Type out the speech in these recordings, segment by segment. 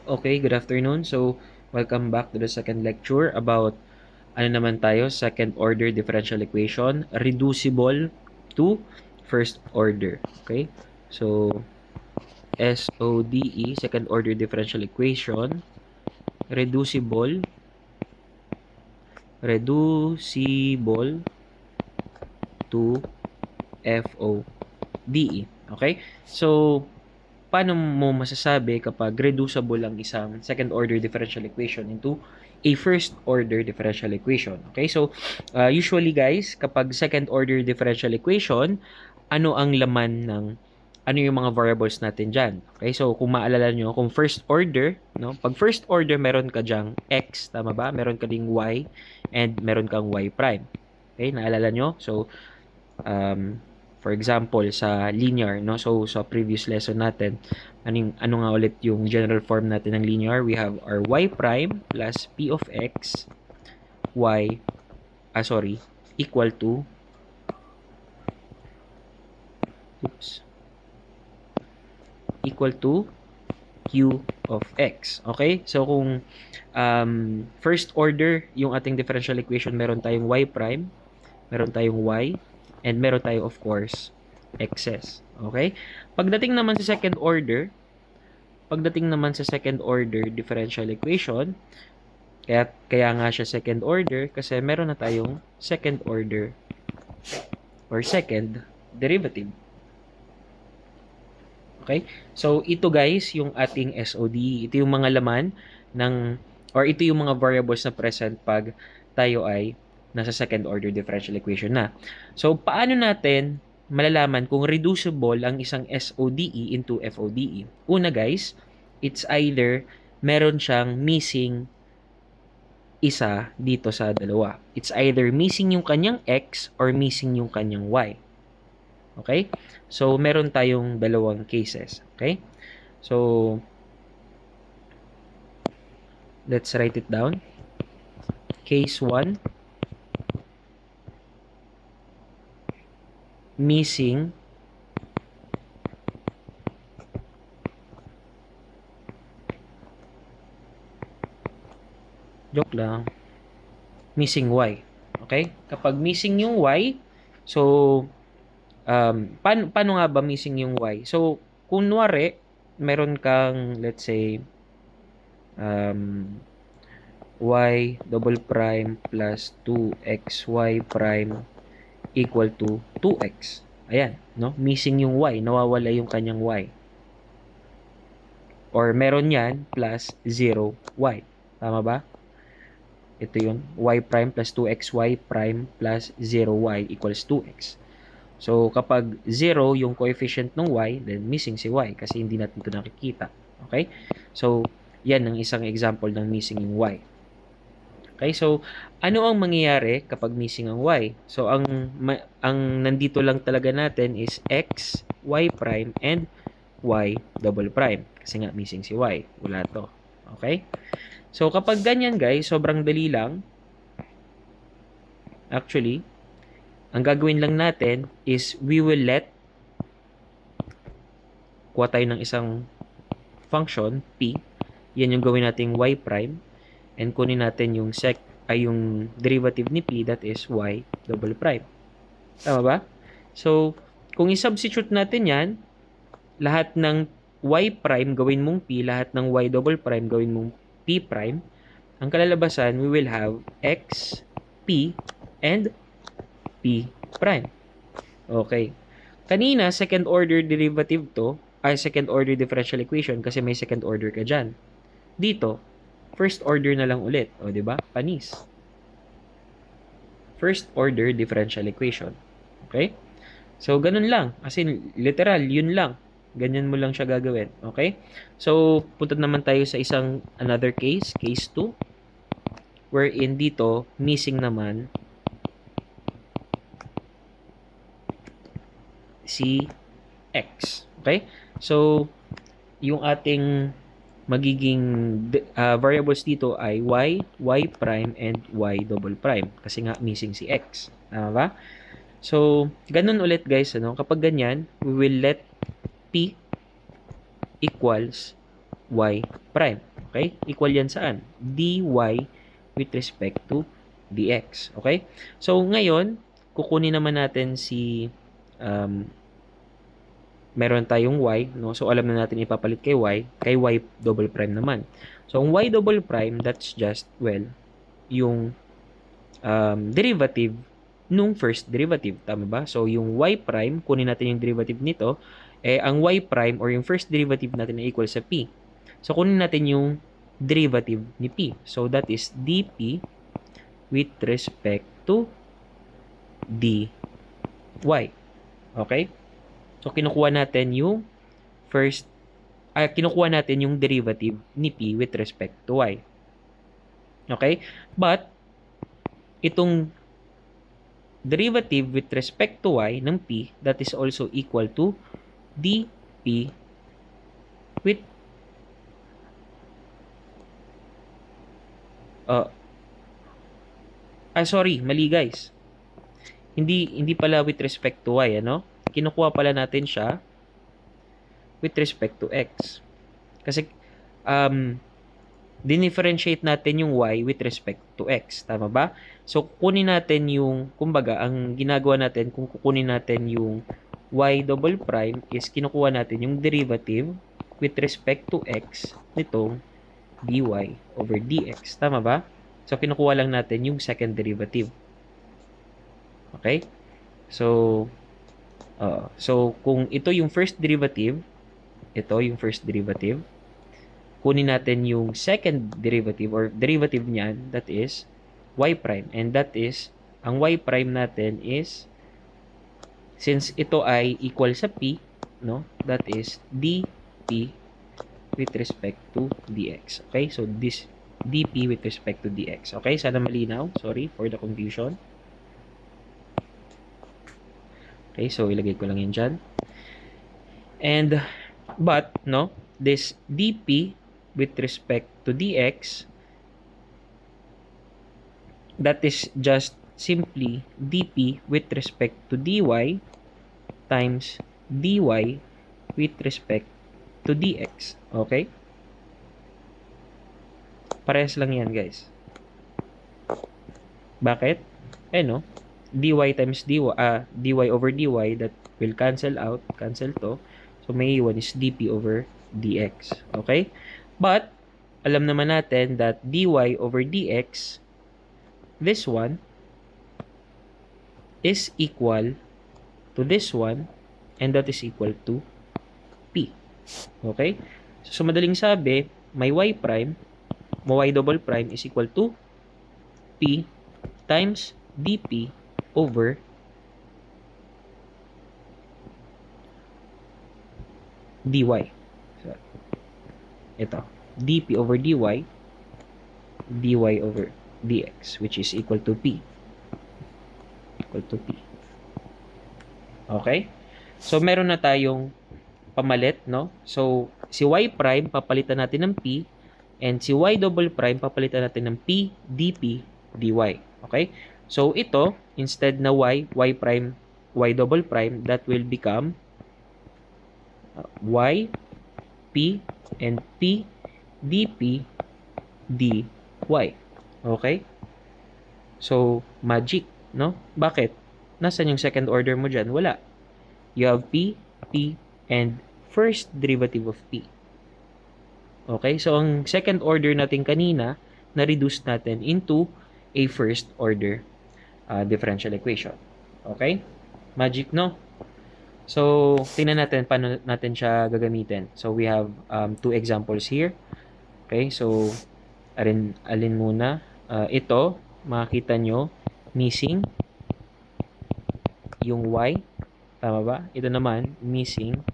Okay, good afternoon. So, welcome back to the second lecture about ano naman tayo, second order differential equation, reducible to first order. Okay? So, SODE, second order differential equation, reducible to FODE. Okay? So, paano mo masasabi kapag reducible ang isang second order differential equation into a first order differential equation? Okay, so usually guys, kapag second order differential equation, ano ang laman ng ano yung mga variables natin dyan? Okay, so kung maalala nyo, kung first order, no? Pag first order, meron ka dyang x, tama ba? Meron ka ding y, and meron kang y prime. Okay, naalala nyo? So, for example, sa linear, no? So, sa previous lesson natin, ano nga ulit yung general form natin ng linear? We have our y prime plus p of x, equal to, q of x. Okay? So, kung first order yung ating differential equation, meron tayong y prime, meron tayong y, and meron tayong, of course, x's. Okay? Pagdating naman sa second order differential equation, kaya nga siya second order kasi meron na tayong second order or second derivative. Okay? So, ito guys, yung ating SOD. Ito yung mga laman ito yung mga variables na present pag tayo ay nasa second order differential equation na. So, paano natin malalaman kung reducible ang isang SODE into FODE? Una guys, it's either meron siyang missing isa dito sa dalawa. It's either missing yung kanyang X or missing yung kanyang Y. Okay? So, meron tayong dalawang cases. Okay? So, let's write it down. Case 1, missing missing Y. Okay? Kapag missing yung Y, so, paano nga ba missing yung Y? So, kunwari, meron kang, let's say, y double prime plus 2xy prime equal to 2x. Ayan, no? Missing yung y, nawawala yung kanyang y. Or meron yan plus 0y. Tama ba? Ito yun, y prime plus 2xy prime plus 0y equals 2x. So, kapag 0 yung coefficient ng y, then missing si y kasi hindi natin ito nakikita. Okay? So, yan ang isang example ng missing yung y. Okay? So, ano ang mangyayari kapag missing ang y? So, ang nandito lang talaga natin is x, y prime, and y double prime. Kasi nga, missing si y. Wala to. Okay? So, kapag ganyan guys, sobrang dali lang. Actually, ang gagawin lang natin is we will kuha tayo ng isang function, p. Yan yung gawin nating y prime. And kunin natin yung yung derivative ni p, that is y double prime. Tama ba? So, kung i-substitute natin yan, lahat ng y prime gawin mong p, lahat ng y double prime gawin mong p prime. Ang kalalabasan, we will have x, p, and p prime. Okay. Kanina, second order derivative to, ay second order differential equation kasi may second order ka dyan. Dito, first order na lang ulit. O, diba? Panis. First order differential equation. Okay? So, ganun lang. As in, literal, yun lang. Ganyan mo lang siya gagawin. Okay? So, punta naman tayo sa another case, case 2, wherein dito, missing naman si x. Okay? So, yung ating magiging variables dito ay y, y prime, and y double prime. Kasi nga, missing si x. Tama ba? So, ganun ulit guys. Kapag ganyan, we will let p equals y prime. Okay? Equal yan saan? dy with respect to dx. Okay? So, ngayon, kukunin naman natin si meron tayong y, no? So, alam na natin ipapalit kay y double prime naman. So, ang y double prime, that's just, well, yung derivative nung first derivative. Tama ba? So, yung y prime, kunin natin yung derivative nito, ang y prime or yung first derivative natin ay equal sa p. So, kunin natin yung derivative ni p. So, that is dp with respect to dy. Okay? So, kinukuha natin yung kinukuha natin yung derivative ni p with respect to y. Okay? But, itong derivative with respect to y ng p, that is also equal to dp with sorry, mali guys. Hindi pala with respect to y, ano? Kinukuha pala natin siya with respect to x. Kasi dinifferentiate natin yung y with respect to x. Tama ba? So, kukunin natin yung, kumbaga, ang ginagawa natin, kung kukunin natin yung y double prime is kinukuha natin yung derivative with respect to x nitong dy over dx. Tama ba? So, kinukuha lang natin yung second derivative. Okay? So, kung ito yung first derivative, kunin natin yung second derivative or derivative niyan, that is y prime. And that is, ang y prime natin is, since ito ay equal sa p, no? That is dp with respect to dx. Okay? So, this dp with respect to dx. Okay? Sana malinaw. Sorry for the confusion. Okay? So, ilagay ko lang yan dyan. And, but, no? This dp with respect to dx, that is just simply dp with respect to dy times dy with respect to dx. Okay? Parehas lang yan, guys. Bakit? No? dy times dy over dy, that will cancel out, cancel to. So, may iwan is dp over dx. Okay? But, alam naman natin that dy over dx, this one, is equal to this one, and that is equal to p. Okay? So, madaling sabi, may y prime, y double prime is equal to p times dp over dy. So, ito, dp over dy, dy over dx, which is equal to p. Okay? So, meron na tayong pamalit, no? So, si y prime, papalitan natin ng p, and si y double prime, papalitan natin ng p, dp, dy. Okay? So, ito, instead na y prime, y double prime, that will become y, p, and p, dp, dy. Okay? So, magic, no? Bakit? Nasaan yung second order mo dyan? Wala. You have p, and first derivative of p. Okay? So, ang second order natin kanina, na-reduce natin into a first order differential equation. Okay? Magic, no? So, tingnan natin paano natin siya gagamitin. So, we have two examples here. Okay? So, alin muna? Ito, makikita nyo, missing yung y. Tama ba? Ito naman, missing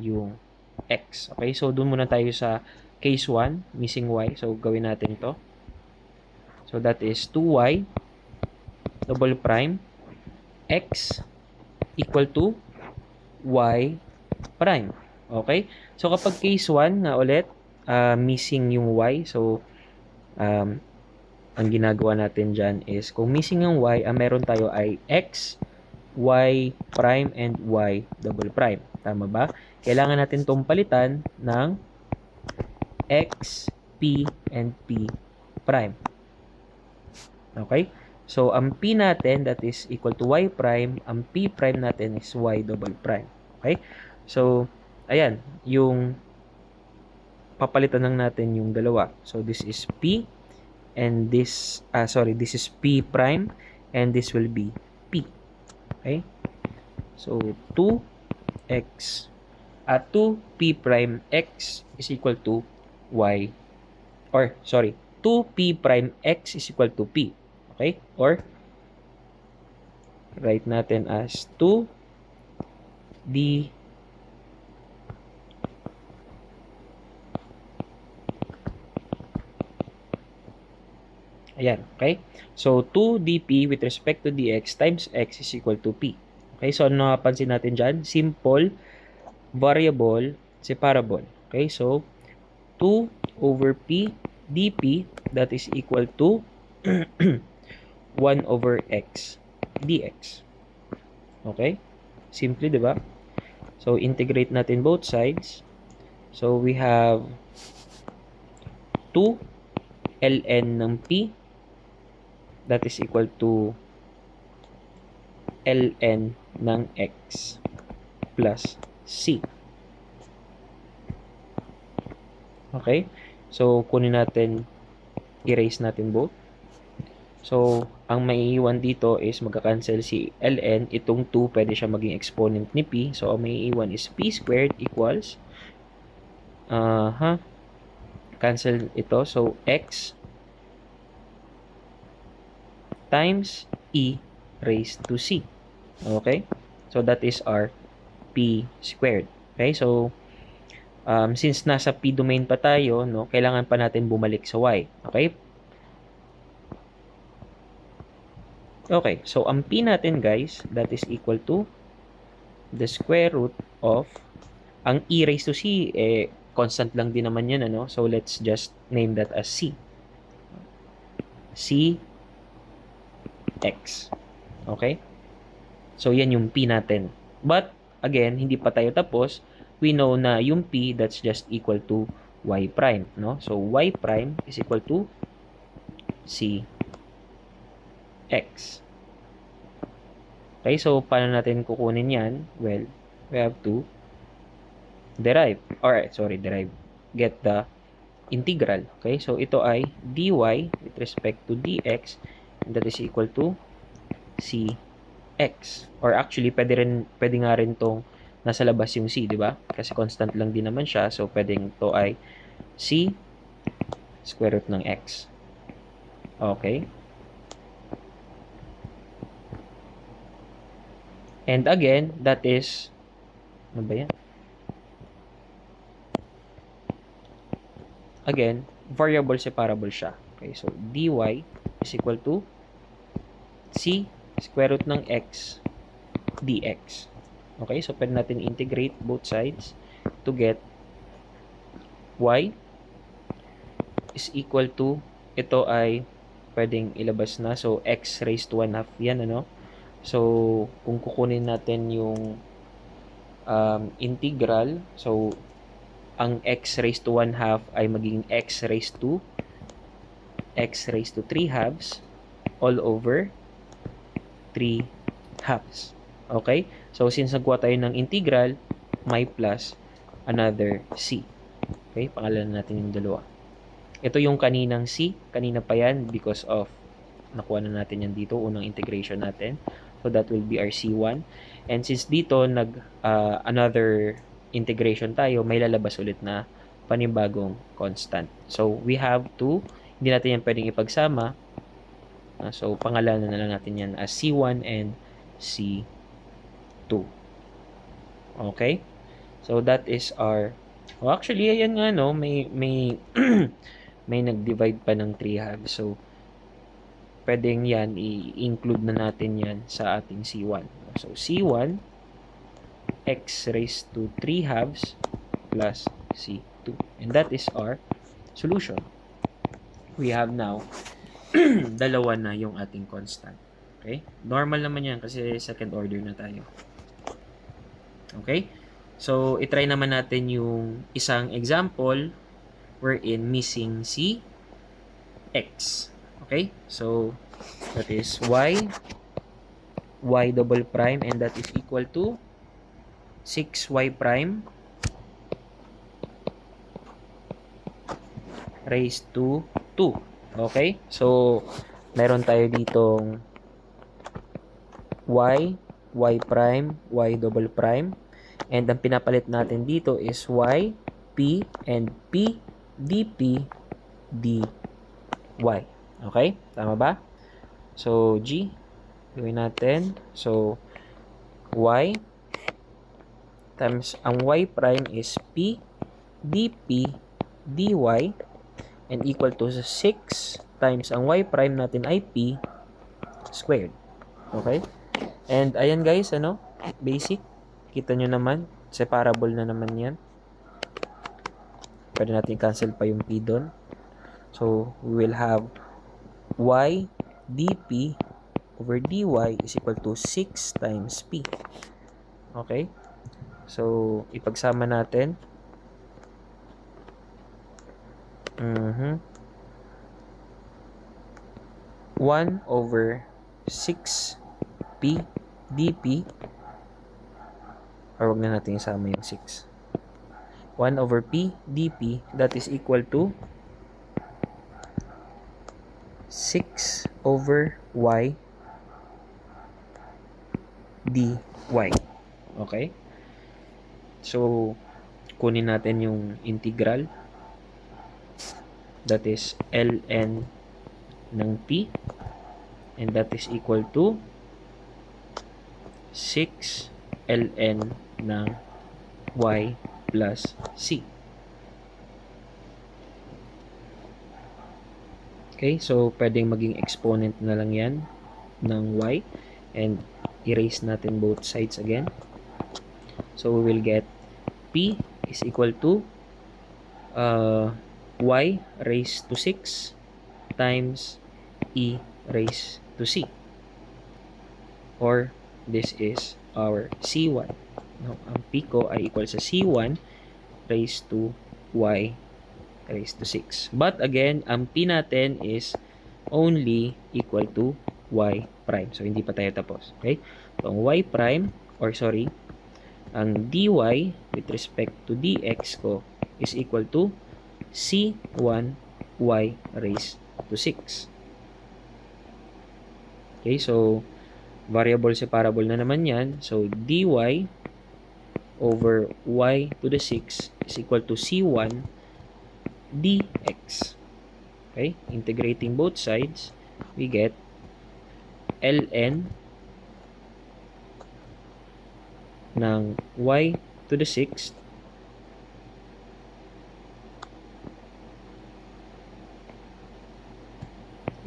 yung x. Okay? So, doon muna tayo sa case 1, missing y. So, gawin natin ito. So, that is 2y double prime x equal to y prime. Okay? So, kapag case 1 nga ulit, missing yung y. So, ang ginagawa natin dyan is, kung missing yung y, ang meron tayo ay x, y prime, and y double prime. Tama ba? Kailangan natin itong palitan ng x, p, and p prime. Okay? So, ang p natin, that is equal to y prime. Ang p prime natin is y double prime. Okay? So, ayan, yung papalitan lang natin yung dalawa. So, this is p, and this, this is p prime, and this will be p. Okay? So, 2x, 2p prime x is equal to y, 2p prime x is equal to p. Okay? Or, write natin as 2d ayan, okay? So, 2dp with respect to dx times x is equal to p. Okay, so ano napansin natin dyan? Simple, variable, separable. Okay, so 2 over p dp, that is equal to 1 over x dx. Okay, simply, di ba? So, integrate natin both sides. So, we have 2 ln ng p, that is equal to ln ng x plus c. Okay? So, kunin natin, erase natin both. So, ang maiiwan dito is magka-cancel si ln. Itong 2, pwede siya maging exponent ni p. So, ang maiiwan is p squared equals, cancel ito. So, x times e raised to c. Okay? So, that is our p squared. Okay? So, since nasa p domain pa tayo, no, kailangan pa natin bumalik sa y. Okay? Okay. So, ang p natin, guys, that is equal to the square root of, ang e raised to c, constant lang din naman yan, ano? So, let's just name that as c. c x. Okay? So, yan yung p natin. But, again, hindi pa tayo tapos. We know na yung p, that's just equal to y prime. No? So, y prime is equal to c x. Okay? So, paano natin kukunin yan? Well, we have to derive. Get the integral. Okay? So, ito ay dy with respect to dx, and that is equal to cx. Or actually, pwede nga rin tong nasa labas yung c, di ba? Kasi constant lang din naman siya. So, pwedeng to ay c square root ng x. Okay? And again, that is, ano ba yan? Again, variable separable siya. Okay, so dy is equal to c square root ng x dx. Okay, so pwede natin integrate both sides to get y is equal to, ito ay pwedeng ilabas na. So, x raised to 1/2 yan, ano? So, kung kukunin natin yung integral, so, ang x raised to 1/2 ay magiging x raised to 3/2 all over 3/2. Okay? So, since nagkuha tayo ng integral, may plus another c. Okay? Pangalanan natin yung dalawa. Ito yung kaninang c. Kanina pa yan because of nakuha na natin yan dito, unang integration natin. So, that will be our c1. And since dito, another integration tayo, may lalabas ulit na panibagong constant. So, we have to, hindi natin yan pwedeng ipagsama. So, pangalanan na lang natin yan as c1 and c2. Okay? So, that is our, actually, ayan nga, no, may may nag-divide pa ng 3/2. So, pwedeng yan, i-include na natin yan sa ating c1. So, c1, x raised to 3/2 plus c2. And that is our solution. We have now, dalawa na yung ating constant. Okay? Normal naman yan kasi second order na tayo. Okay? So, itry naman natin yung isang example wherein missing si x. Okay? So, that is y double prime, and that is equal to 6y prime raised to 2. Okay? So, meron tayo ditong y prime, y double prime. And ang pinapalit natin dito is y, p, and p, dp, dy. Okay? Tama ba? So, G, gawin natin. So, y times ang y prime is p, dp, dy, and equal to 6 times ang y prime natin ay p squared. Okay? And ayan guys, basic. Kita nyo naman, separable na naman yan. Pwede natin cancel pa yung p doon. So, we will have y dp over dy is equal to 6 times p. Okay? So, ipagsama natin. 1 over 6p dp, or wag na natin isama yung 6. 1 over p dp, that is equal to 6 over y dy. Okay? So, kunin natin yung integral. That is ln ng p, and that is equal to 6 ln ng y plus c. Okay, so pwedeng maging exponent na lang yan ng y, and erase natin both sides again. So we will get p is equal to y raised to 6 times e raised to c, or this is our c1. No, ang p ko ay equal sa c1 raised to y raised to 6. But again, ang p natin is only equal to y prime. So, hindi pa tayo tapos. Okay? So, ang y prime, or sorry, ang dy with respect to dx ko is equal to c1 y raised to 6. Okay, so variable separable na naman yan. So, dy over y to the 6 is equal to c1 dx. Okay, integrating both sides, we get ln ng y to the 6th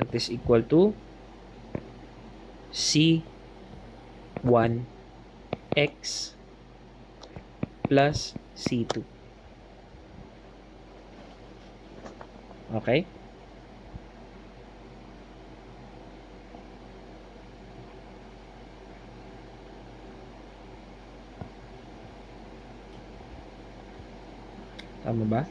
that is equal to c1 x plus c2. Okay? Tama ba?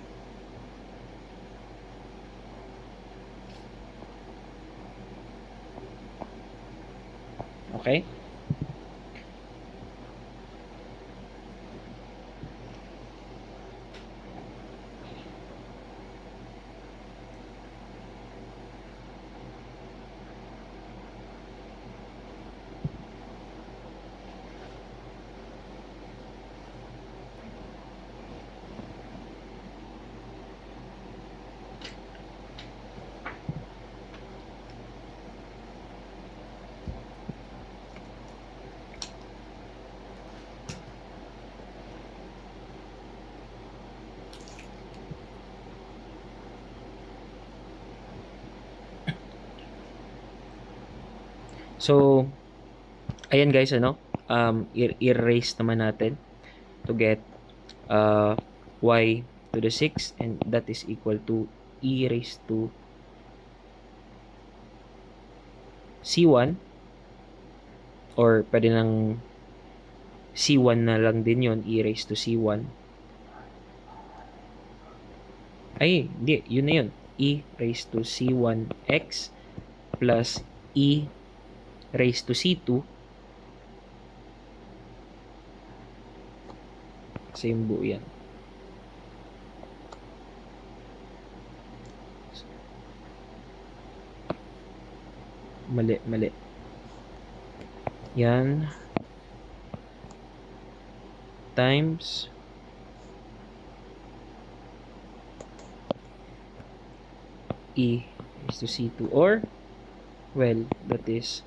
Okay? So, ayan guys, erase naman natin to get y to the 6, and that is equal to e raised to c1, or pwede ng C1 na lang din yon, e raised to C1. Ay, hindi. Yun na yun. E raised to C1x plus e raised to C2. Same buo yan. Mali. Yan. Times e raised to C2, or, well, that is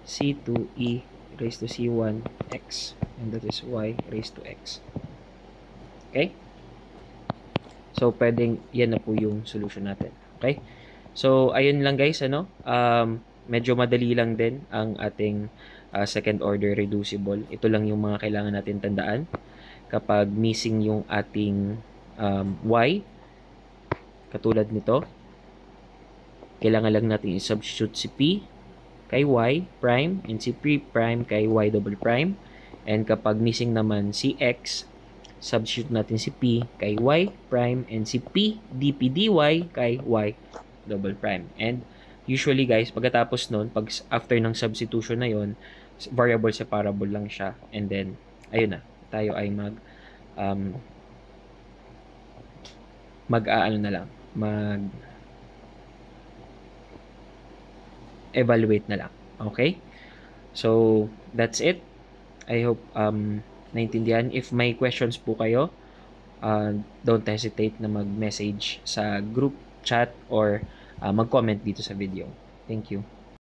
C2 e raised to C1 x, and that is y raised to x. Okay? So, pwedeng yan na po yung solution natin. Okay? So, ayun lang guys, ano? Medyo madali lang din ang ating second order reducible. Ito lang yung mga kailangan natin tandaan. Kapag missing yung ating y, katulad nito, kailangan lang natin i-substitute si p kay y prime and si p prime kay y double prime. And kapag missing naman si x, substitute natin si p kay y prime and si p dp dy kay y double prime. And usually guys, pagkatapos nun, pag after ng substitution na yon, variable separable lang siya. And then, ayun na, tayo ay evaluate na lang. Okay? So, that's it. I hope naintindihan. If may questions po kayo, don't hesitate na mag-message sa group chat or mag-comment dito sa video. Thank you.